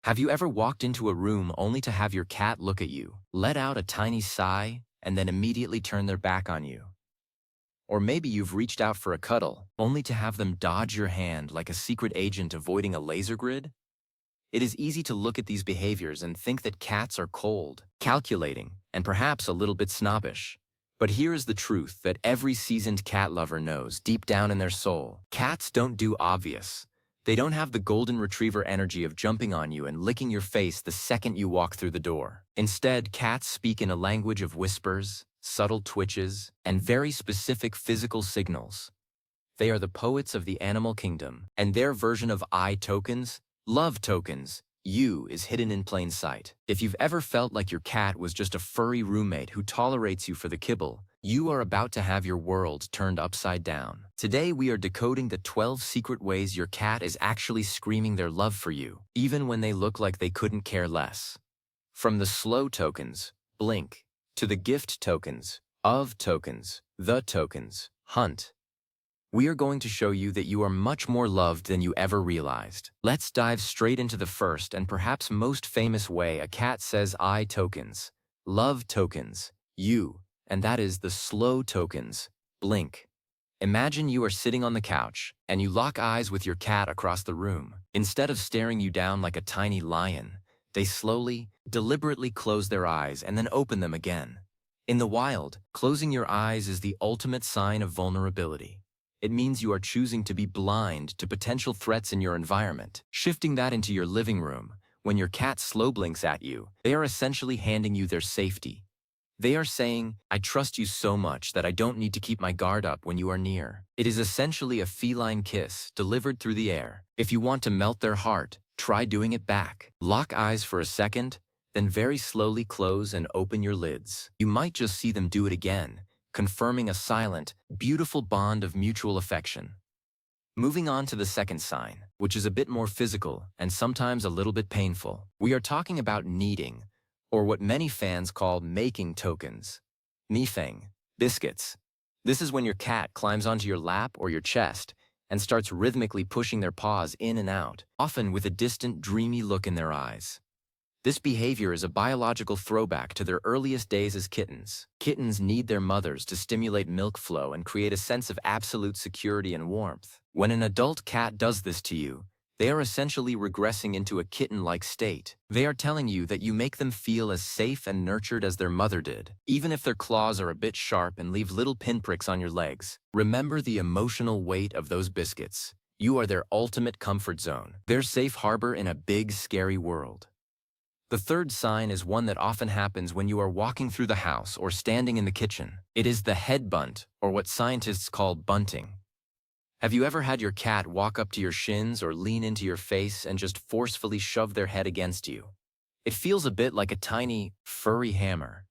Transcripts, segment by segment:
Have you ever walked into a room only to have your cat look at you, let out a tiny sigh, and then immediately turn their back on you? Or maybe you've reached out for a cuddle, only to have them dodge your hand like a secret agent avoiding a laser grid? It is easy to look at these behaviors and think that cats are cold, calculating, and perhaps a little bit snobbish. But here is the truth that every seasoned cat lover knows deep down in their soul. Cats don't do obvious. They don't have the golden retriever energy of jumping on you and licking your face the second you walk through the door. Instead, cats speak in a language of whispers, subtle twitches, and very specific physical signals. They are the poets of the animal kingdom, and their version of I tokens, love tokens, you is hidden in plain sight. If you've ever felt like your cat was just a furry roommate who tolerates you for the kibble, you are about to have your world turned upside down. Today we are decoding the 12 secret ways your cat is actually screaming their love for you, even when they look like they couldn't care less. From the slow tokens, blink, to the gift tokens, of tokens, the tokens, hunt. We are going to show you that you are much more loved than you ever realized. Let's dive straight into the first and perhaps most famous way a cat says I tokens, love tokens, you, and that is the slow tokens, blink. Imagine you are sitting on the couch and you lock eyes with your cat across the room. Instead of staring you down like a tiny lion, they slowly, deliberately close their eyes and then open them again. In the wild, closing your eyes is the ultimate sign of vulnerability. It means you are choosing to be blind to potential threats in your environment. Shifting that into your living room, when your cat slow blinks at you, they are essentially handing you their safety. They are saying, I trust you so much that I don't need to keep my guard up when you are near. It is essentially a feline kiss delivered through the air. If you want to melt their heart, try doing it back. Lock eyes for a second, then very slowly close and open your lids. You might just see them do it again, confirming a silent, beautiful bond of mutual affection. Moving on to the second sign, which is a bit more physical and sometimes a little bit painful. We are talking about kneading, or what many fans call making tokens. Nifeng, biscuits. This is when your cat climbs onto your lap or your chest and starts rhythmically pushing their paws in and out, often with a distant, dreamy look in their eyes. This behavior is a biological throwback to their earliest days as kittens. Kittens need their mothers to stimulate milk flow and create a sense of absolute security and warmth. When an adult cat does this to you, they are essentially regressing into a kitten-like state. They are telling you that you make them feel as safe and nurtured as their mother did. Even if their claws are a bit sharp and leave little pinpricks on your legs, remember the emotional weight of those biscuits. You are their ultimate comfort zone, their safe harbor in a big, scary world. The third sign is one that often happens when you are walking through the house or standing in the kitchen. It is the head bunt, or what scientists call bunting. Have you ever had your cat walk up to your shins or lean into your face and just forcefully shove their head against you? It feels a bit like a tiny, furry hammer.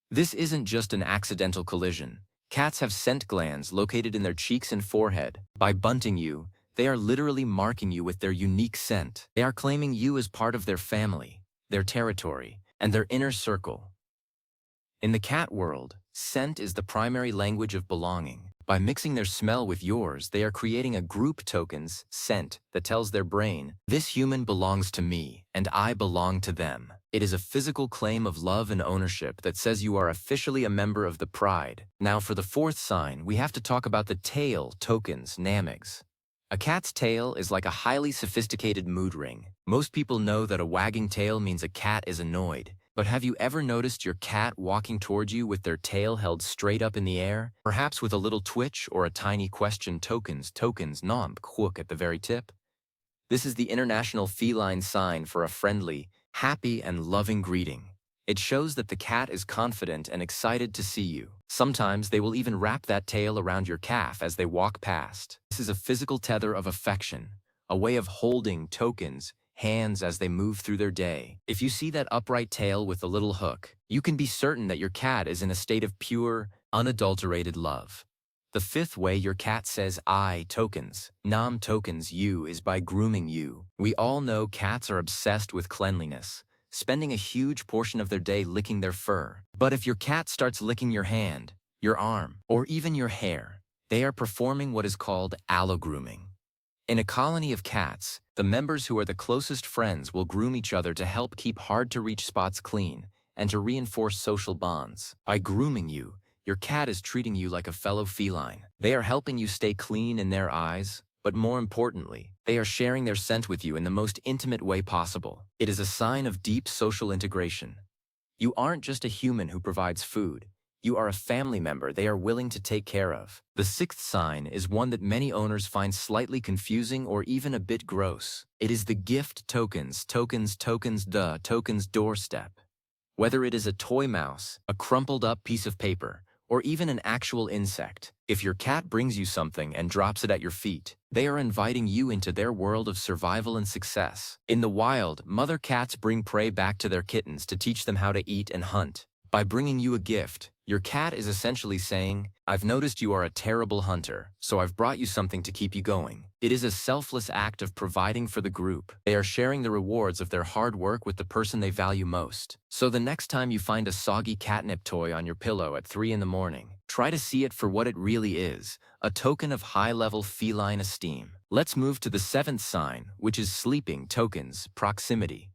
This isn't just an accidental collision. Cats have scent glands located in their cheeks and forehead. By bunting you, they are literally marking you with their unique scent. They are claiming you as part of their family, their territory, and their inner circle. In the cat world, scent is the primary language of belonging. By mixing their smell with yours, they are creating a group tokens, scent, that tells their brain, this human belongs to me, and I belong to them. It is a physical claim of love and ownership that says you are officially a member of the pride. Now for the fourth sign, we have to talk about the tail tokens, namigs. A cat's tail is like a highly sophisticated mood ring. Most people know that a wagging tail means a cat is annoyed. But have you ever noticed your cat walking towards you with their tail held straight up in the air, perhaps with a little twitch or a tiny question tokens nom hook at the very tip? This is the international feline sign for a friendly, happy, and loving greeting. It shows that the cat is confident and excited to see you. Sometimes they will even wrap that tail around your calf as they walk past. This is a physical tether of affection, a way of holding tokens, hands as they move through their day. If you see that upright tail with the little hook, you can be certain that your cat is in a state of pure, unadulterated love. The fifth way your cat says I tokens, nam tokens you is by grooming you. We all know cats are obsessed with cleanliness, spending a huge portion of their day licking their fur. But if your cat starts licking your hand, your arm, or even your hair, they are performing what is called allogrooming. In a colony of cats, the members who are the closest friends will groom each other to help keep hard-to-reach spots clean and to reinforce social bonds. By grooming you, your cat is treating you like a fellow feline. They are helping you stay clean in their eyes, but more importantly, they are sharing their scent with you in the most intimate way possible. It is a sign of deep social integration. You aren't just a human who provides food. You are a family member they are willing to take care of. The sixth sign is one that many owners find slightly confusing or even a bit gross. It is the gift tokens doorstep. Whether it is a toy mouse, a crumpled up piece of paper, or even an actual insect, if your cat brings you something and drops it at your feet, they are inviting you into their world of survival and success. In the wild, mother cats bring prey back to their kittens to teach them how to eat and hunt. By bringing you a gift, your cat is essentially saying, "I've noticed you are a terrible hunter, so I've brought you something to keep you going." It is a selfless act of providing for the group. They are sharing the rewards of their hard work with the person they value most. So the next time you find a soggy catnip toy on your pillow at 3 in the morning, try to see it for what it really is, a token of high-level feline esteem. Let's move to the seventh sign, which is sleeping tokens, proximity.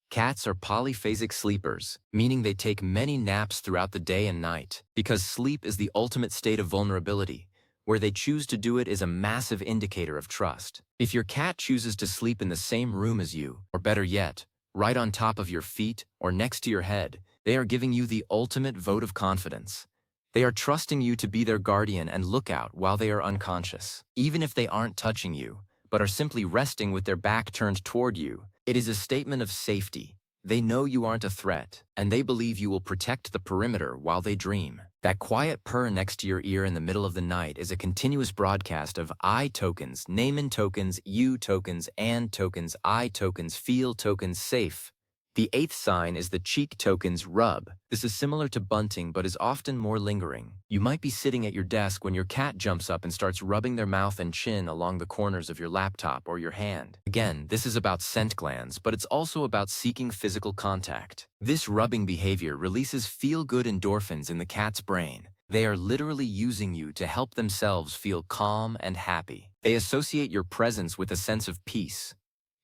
Cats are polyphasic sleepers, meaning they take many naps throughout the day and night. Because sleep is the ultimate state of vulnerability, where they choose to do it is a massive indicator of trust. If your cat chooses to sleep in the same room as you, or better yet, right on top of your feet or next to your head, they are giving you the ultimate vote of confidence. They are trusting you to be their guardian and lookout while they are unconscious. Even if they aren't touching you, but are simply resting with their back turned toward you, it is a statement of safety. They know you aren't a threat, and they believe you will protect the perimeter while they dream. That quiet purr next to your ear in the middle of the night is a continuous broadcast of I tokens, name-in tokens, you tokens, and tokens, I tokens, feel tokens, safe. The eighth sign is the cheek tokens rub. This is similar to bunting but is often more lingering. You might be sitting at your desk when your cat jumps up and starts rubbing their mouth and chin along the corners of your laptop or your hand. Again, this is about scent glands, but it's also about seeking physical contact. This rubbing behavior releases feel-good endorphins in the cat's brain. They are literally using you to help themselves feel calm and happy. They associate your presence with a sense of peace.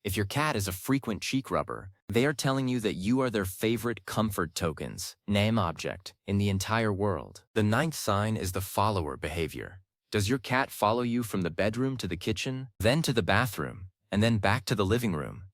If your cat is a frequent cheek rubber, they are telling you that you are their favorite comfort tokens, name object, in the entire world. The ninth sign is the follower behavior. Does your cat follow you from the bedroom to the kitchen, then to the bathroom, and then back to the living room?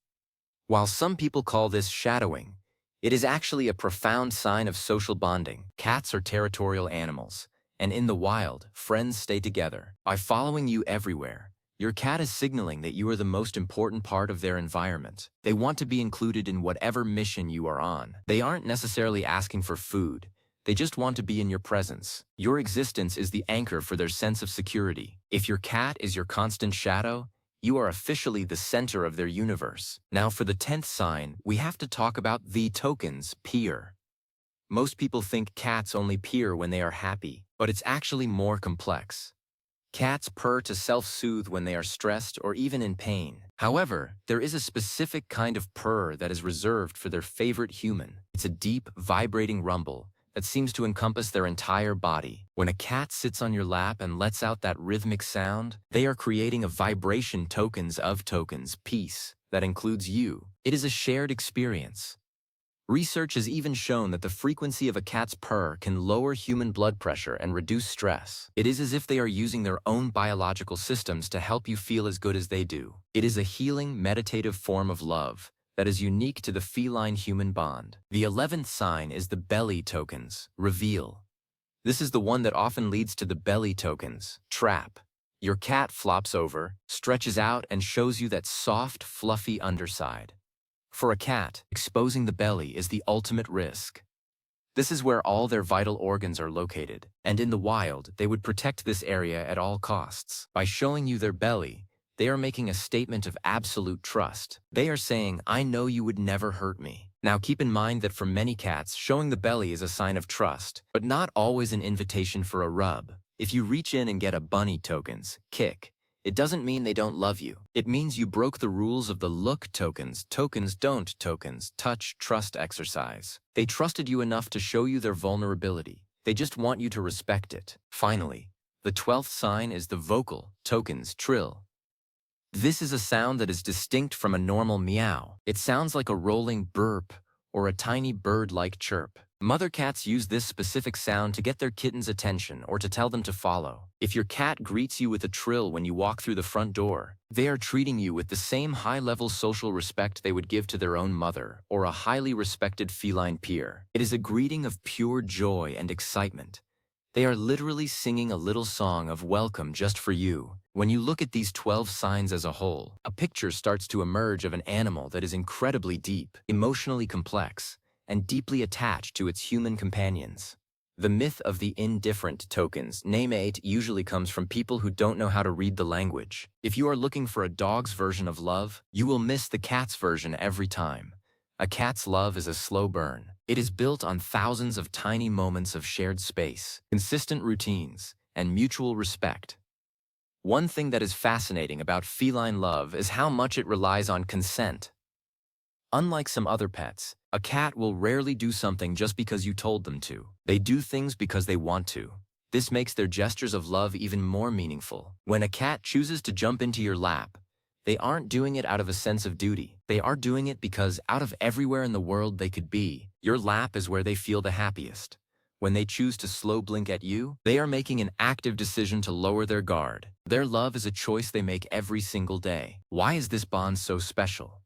While some people call this shadowing, it is actually a profound sign of social bonding. Cats are territorial animals, and in the wild, friends stay together. By following you everywhere, your cat is signaling that you are the most important part of their environment. They want to be included in whatever mission you are on. They aren't necessarily asking for food. They just want to be in your presence. Your existence is the anchor for their sense of security. If your cat is your constant shadow, you are officially the center of their universe. Now for the 10th sign, we have to talk about the tokens, peer. Most people think cats only peer when they are happy, but it's actually more complex. Cats purr to self-soothe when they are stressed or even in pain. However, there is a specific kind of purr that is reserved for their favorite human. It's a deep, vibrating rumble that seems to encompass their entire body. When a cat sits on your lap and lets out that rhythmic sound, they are creating a vibration tokens of tokens piece that includes you. It is a shared experience. Research has even shown that the frequency of a cat's purr can lower human blood pressure and reduce stress. It is as if they are using their own biological systems to help you feel as good as they do. It is a healing, meditative form of love that is unique to the feline-human bond. The 11th sign is the belly tokens, reveal. This is the one that often leads to the belly tokens, trap. Your cat flops over, stretches out, and shows you that soft, fluffy underside. For a cat, exposing the belly is the ultimate risk. This is where all their vital organs are located, and in the wild, they would protect this area at all costs. By showing you their belly, they are making a statement of absolute trust. They are saying, I know you would never hurt me. Now keep in mind that for many cats, showing the belly is a sign of trust, but not always an invitation for a rub. If you reach in and get a bunny tokens, kick, it doesn't mean they don't love you. It means you broke the rules of the look tokens, tokens don't tokens, touch, trust exercise. They trusted you enough to show you their vulnerability. They just want you to respect it. Finally, the 12th sign is the vocal, tokens, trill. This is a sound that is distinct from a normal meow. It sounds like a rolling burp or a tiny bird-like chirp. Mother cats use this specific sound to get their kitten's attention or to tell them to follow. If your cat greets you with a trill when you walk through the front door, they are treating you with the same high-level social respect they would give to their own mother or a highly respected feline peer. It is a greeting of pure joy and excitement. They are literally singing a little song of welcome just for you. When you look at these 12 signs as a whole, a picture starts to emerge of an animal that is incredibly deep, emotionally complex, and deeply attached to its human companions. The myth of the indifferent tokens, name 8, usually comes from people who don't know how to read the language. If you are looking for a dog's version of love, you will miss the cat's version every time. A cat's love is a slow burn. It is built on thousands of tiny moments of shared space, consistent routines, and mutual respect. One thing that is fascinating about feline love is how much it relies on consent. Unlike some other pets, a cat will rarely do something just because you told them to. They do things because they want to. This makes their gestures of love even more meaningful. When a cat chooses to jump into your lap, they aren't doing it out of a sense of duty. They are doing it because out of everywhere in the world they could be, your lap is where they feel the happiest. When they choose to slow blink at you, they are making an active decision to lower their guard. Their love is a choice they make every single day. Why is this bond so special?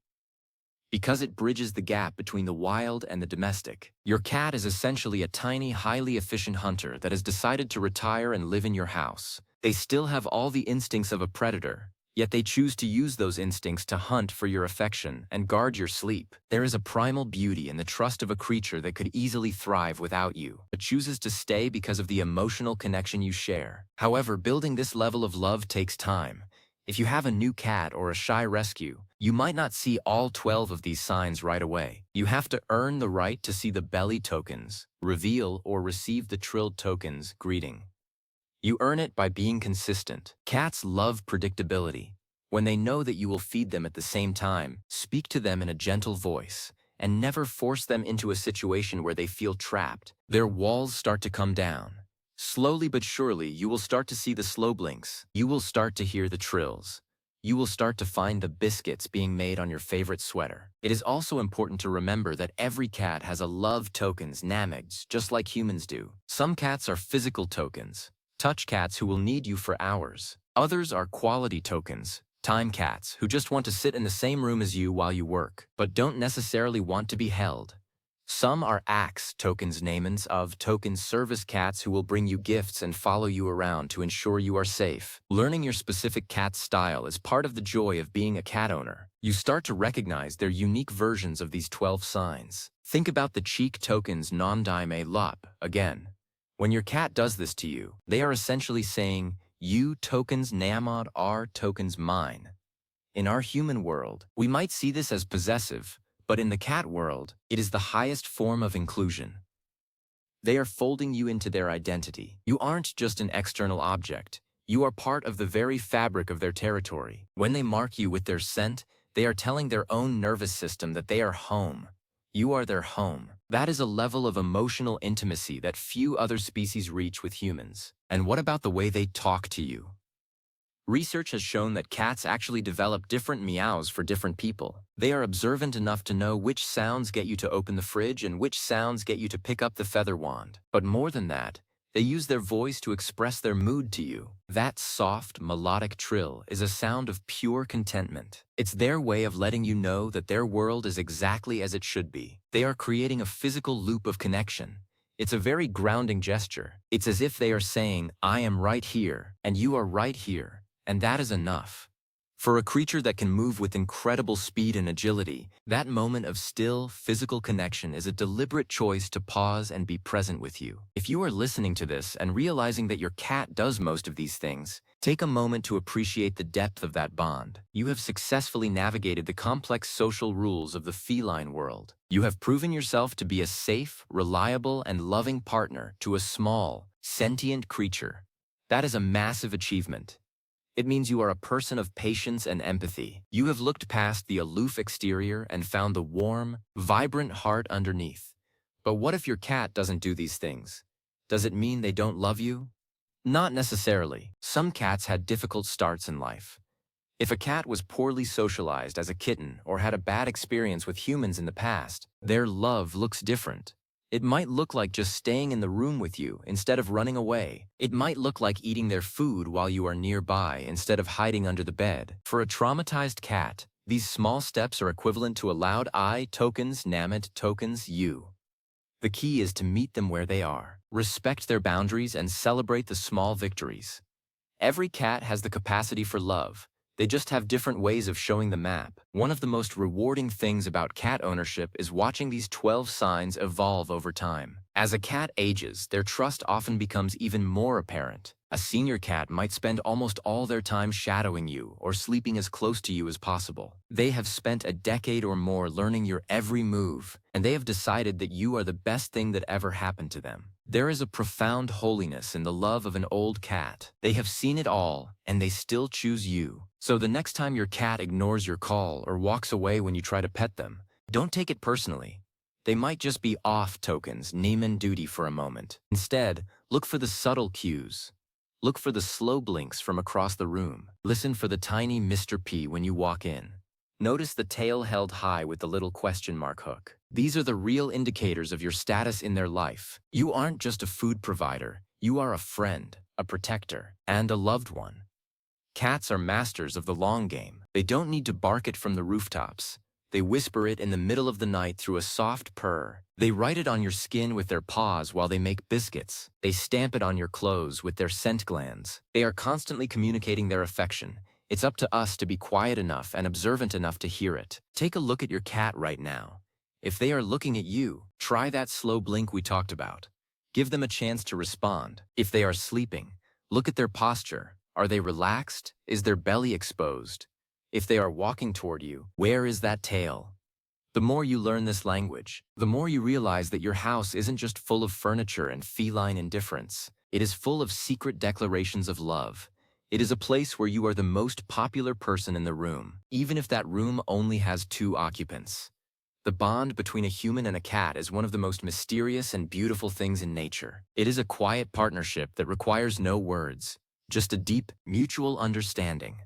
Because it bridges the gap between the wild and the domestic. Your cat is essentially a tiny, highly efficient hunter that has decided to retire and live in your house. They still have all the instincts of a predator, yet they choose to use those instincts to hunt for your affection and guard your sleep. There is a primal beauty in the trust of a creature that could easily thrive without you, but chooses to stay because of the emotional connection you share. However, building this level of love takes time. If you have a new cat or a shy rescue, you might not see all 12 of these signs right away. You have to earn the right to see the belly tokens, reveal or receive the trilled tokens, greeting. You earn it by being consistent. Cats love predictability. When they know that you will feed them at the same time, speak to them in a gentle voice, and never force them into a situation where they feel trapped. Their walls start to come down. Slowly but surely, you will start to see the slow blinks. You will start to hear the trills. You will start to find the biscuits being made on your favorite sweater. It is also important to remember that every cat has a love tokens, namigs, just like humans do. Some cats are physical tokens, touch cats who will need you for hours. Others are quality tokens, time cats who just want to sit in the same room as you while you work, but don't necessarily want to be held. Some are axe tokens, namens of token service cats who will bring you gifts and follow you around to ensure you are safe. Learning your specific cat style is part of the joy of being a cat owner. You start to recognize their unique versions of these 12 signs. Think about the cheek tokens nom dime lup again. When your cat does this to you, they are essentially saying, you tokens namod are tokens mine. In our human world, we might see this as possessive, but in the cat world, it is the highest form of inclusion. They are folding you into their identity. You aren't just an external object. You are part of the very fabric of their territory. When they mark you with their scent, they are telling their own nervous system that they are home. You are their home. That is a level of emotional intimacy that few other species reach with humans. And what about the way they talk to you? Research has shown that cats actually develop different meows for different people. They are observant enough to know which sounds get you to open the fridge and which sounds get you to pick up the feather wand. But more than that, they use their voice to express their mood to you. That soft, melodic trill is a sound of pure contentment. It's their way of letting you know that their world is exactly as it should be. They are creating a physical loop of connection. It's a very grounding gesture. It's as if they are saying, I am right here, and you are right here. And that is enough. For a creature that can move with incredible speed and agility, that moment of still, physical connection is a deliberate choice to pause and be present with you. If you are listening to this and realizing that your cat does most of these things, take a moment to appreciate the depth of that bond. You have successfully navigated the complex social rules of the feline world. You have proven yourself to be a safe, reliable, and loving partner to a small, sentient creature. That is a massive achievement. It means you are a person of patience and empathy. You have looked past the aloof exterior and found the warm, vibrant heart underneath. But what if your cat doesn't do these things? Does it mean they don't love you? Not necessarily. Some cats had difficult starts in life. If a cat was poorly socialized as a kitten or had a bad experience with humans in the past, their love looks different. It might look like just staying in the room with you instead of running away. It might look like eating their food while you are nearby instead of hiding under the bed. For a traumatized cat, these small steps are equivalent to a loud I tokens, Namit tokens, you. The key is to meet them where they are, respect their boundaries, and celebrate the small victories. Every cat has the capacity for love. They just have different ways of showing the map. One of the most rewarding things about cat ownership is watching these 12 signs evolve over time. As a cat ages, their trust often becomes even more apparent. A senior cat might spend almost all their time shadowing you or sleeping as close to you as possible. They have spent a decade or more learning your every move, and they have decided that you are the best thing that ever happened to them. There is a profound holiness in the love of an old cat. They have seen it all, and they still choose you. So the next time your cat ignores your call or walks away when you try to pet them, don't take it personally. They might just be off tokens, Neiman duty for a moment. Instead, look for the subtle cues. Look for the slow blinks from across the room. Listen for the tiny Mr. P when you walk in. Notice the tail held high with the little question mark hook. These are the real indicators of your status in their life. You aren't just a food provider. You are a friend, a protector, and a loved one. Cats are masters of the long game. They don't need to bark it from the rooftops. They whisper it in the middle of the night through a soft purr. They write it on your skin with their paws while they make biscuits. They stamp it on your clothes with their scent glands. They are constantly communicating their affection. It's up to us to be quiet enough and observant enough to hear it. Take a look at your cat right now. If they are looking at you, try that slow blink we talked about. Give them a chance to respond. If they are sleeping, look at their posture. Are they relaxed? Is their belly exposed? If they are walking toward you, where is that tail? The more you learn this language, the more you realize that your house isn't just full of furniture and feline indifference. It is full of secret declarations of love. It is a place where you are the most popular person in the room, even if that room only has 2 occupants. The bond between a human and a cat is one of the most mysterious and beautiful things in nature. It is a quiet partnership that requires no words, just a deep, mutual understanding.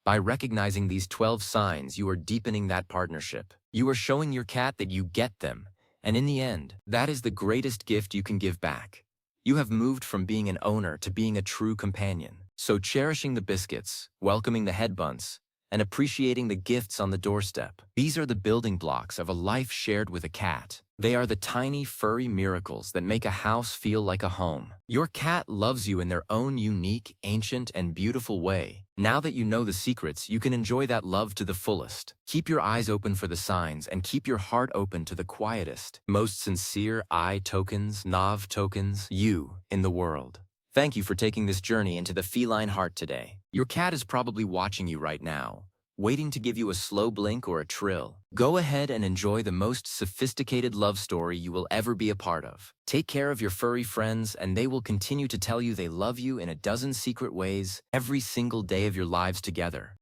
By recognizing these 12 signs, you are deepening that partnership. You are showing your cat that you get them, and in the end, that is the greatest gift you can give back. You have moved from being an owner to being a true companion. So cherishing the biscuits, welcoming the head bunts, and appreciating the gifts on the doorstep. These are the building blocks of a life shared with a cat. They are the tiny, furry miracles that make a house feel like a home. Your cat loves you in their own unique, ancient, and beautiful way. Now that you know the secrets, you can enjoy that love to the fullest. Keep your eyes open for the signs and keep your heart open to the quietest, most sincere I tokens, Nav tokens, you in the world. Thank you for taking this journey into the feline heart today. Your cat is probably watching you right now, waiting to give you a slow blink or a trill. Go ahead and enjoy the most sophisticated love story you will ever be a part of. Take care of your furry friends, and they will continue to tell you they love you in a dozen secret ways every single day of your lives together.